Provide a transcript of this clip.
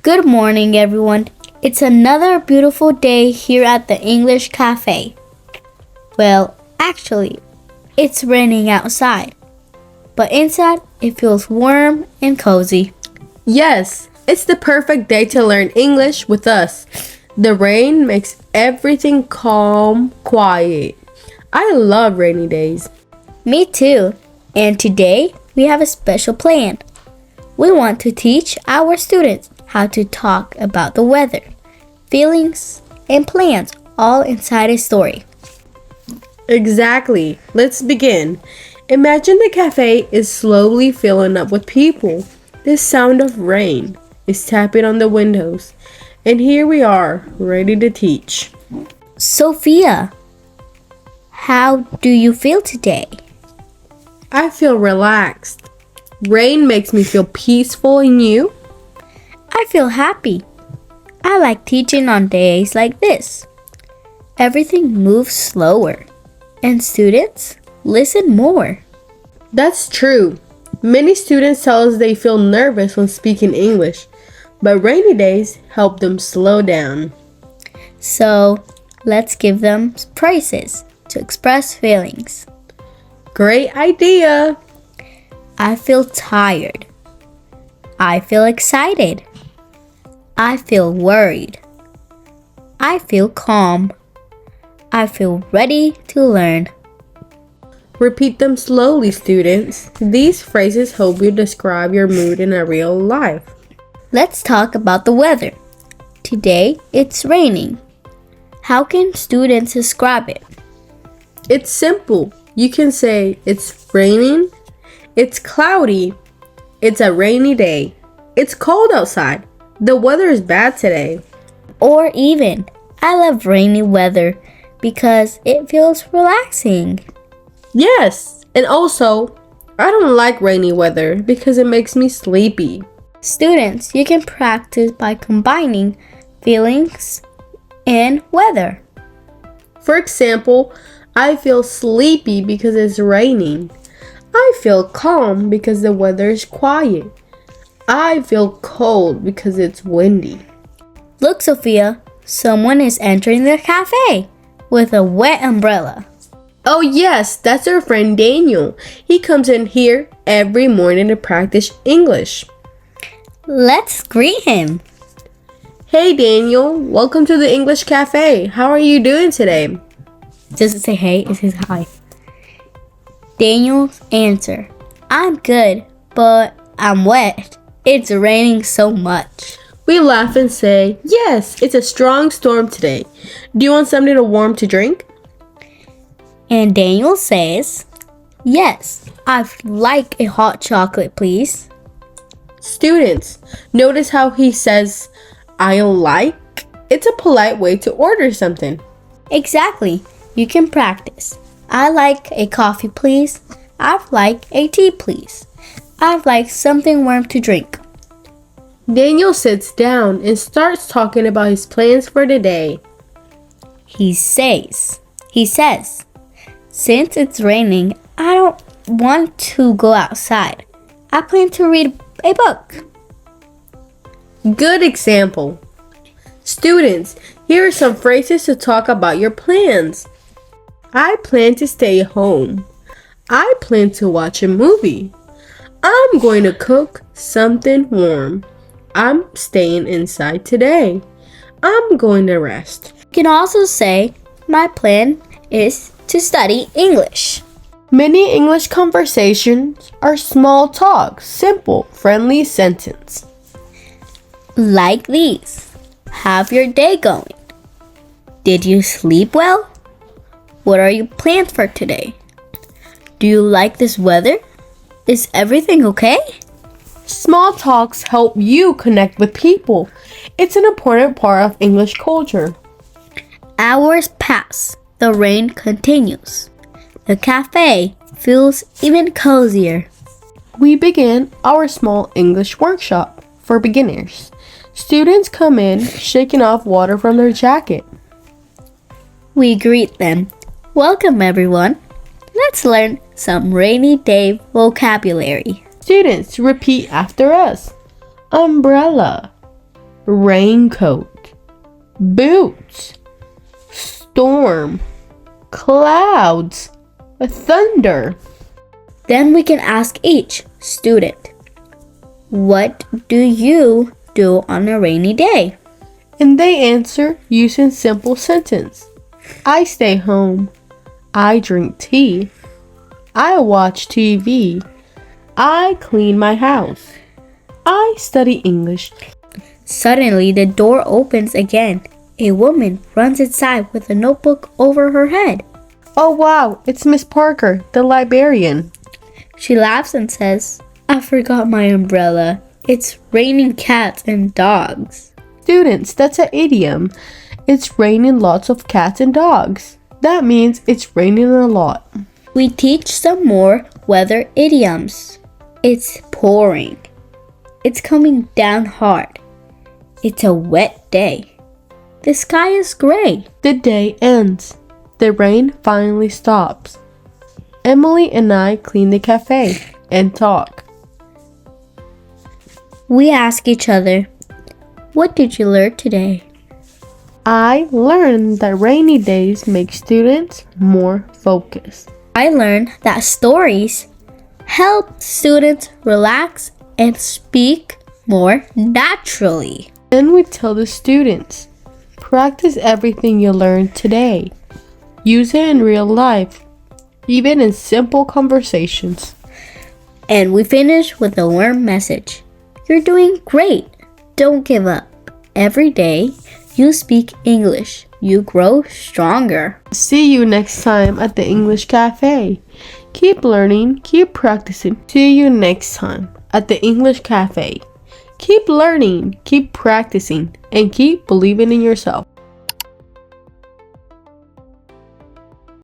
Good morning, everyone. It's another beautiful day here at the English Café. Well, actually, it's raining outside, but inside it feels warm and cozy. Yes, it's the perfect day to learn English with us. The rain makes everything calm, quiet. I love rainy days. Me too. And today we have a special plan. We want to teach our students how to talk about the weather, feelings, and plans all inside a story. Exactly. Let's begin. Imagine the cafe is slowly filling up with people. The sound of rain is tapping on the windows. And here we are, ready to teach. Sofia, how do you feel today? I feel relaxed. Rain makes me feel peaceful, and you? I feel happy. I like teaching on days like this. Everything moves slower, and students listen more. That's true. Many students tell us they feel nervous when speaking English, but rainy days help them slow down. So, let's give them phrases to express feelings. Great idea! I feel tired. I feel excited. I feel worried. I feel calm. I feel ready to learn. Repeat them slowly, students. These phrases help you describe your mood in a real life. Let's talk about the weather. Today, it's raining. How can students describe it? It's simple. You can say it's raining, it's cloudy, it's a rainy day, it's cold outside, the weather is bad today. Or even, I love rainy weather because it feels relaxing. Yes, and also, I don't like rainy weather because it makes me sleepy. Students, you can practice by combining feelings and weather. For example, I feel sleepy because it's raining. I feel calm because the weather is quiet. I feel cold because it's windy. Look, Sophia, someone is entering the cafe with a wet umbrella. Oh yes, that's our friend Daniel. He comes in here every morning to practice English. Let's greet him. Hey Daniel, welcome to the English Café. How are you doing today? Doesn't say hey, it says hi. Daniel's answer. I'm good, but I'm wet. It's raining so much. We laugh and say, yes, it's a strong storm today. Do you want something warm to drink? And Daniel says, yes, I'd like a hot chocolate, please. Students, notice how he says, I like? It's a polite way to order something. Exactly. You can practice. I like a coffee, please. I'd like a tea, please. I'd like something warm to drink. Daniel sits down and starts talking about his plans for the day. He says, since it's raining, I don't want to go outside. I plan to read a book. Good example. Students, here are some phrases to talk about your plans. I plan to stay home. I plan to watch a movie. I'm going to cook something warm. I'm staying inside today. I'm going to rest. You can also say, my plan is to study English. Many English conversations are small talk, simple, friendly sentence. Like these. How's your day going? Did you sleep well? What are your plans for today? Do you like this weather? Is everything okay? Small talks help you connect with people. It's an important part of English culture. Hours pass. The rain continues. The cafe feels even cozier. We begin our small English workshop for beginners. Students come in shaking off water from their jacket. We greet them. Welcome, everyone. Let's learn some rainy day vocabulary. Students, repeat after us. Umbrella, raincoat, boots, storm, clouds, thunder. Then we can ask each student, what do you do on a rainy day? And they answer using simple sentence. I stay home. I drink tea. I watch TV. I clean my house. I study English. Suddenly, the door opens again. A woman runs inside with a notebook over her head. Oh wow, it's Miss Parker, the librarian. She laughs and says, I forgot my umbrella. It's raining cats and dogs. Students, that's an idiom. It's raining lots of cats and dogs. That means it's raining a lot. We teach some more weather idioms. It's pouring. It's coming down hard. It's a wet day. The sky is gray. The day ends. The rain finally stops. Emily and I clean the cafe and talk. We ask each other, what did you learn today? I learned that rainy days make students more focused. I learned that stories help students relax and speak more naturally. Then we tell the students, practice everything you learned today. Use it in real life, even in simple conversations. And we finish with a warm message. You're doing great. Don't give up. Every day you speak English, you grow stronger. See you next time at the English Café. Keep learning, keep practicing. See you next time at the English Café. Keep learning, keep practicing, and keep believing in yourself.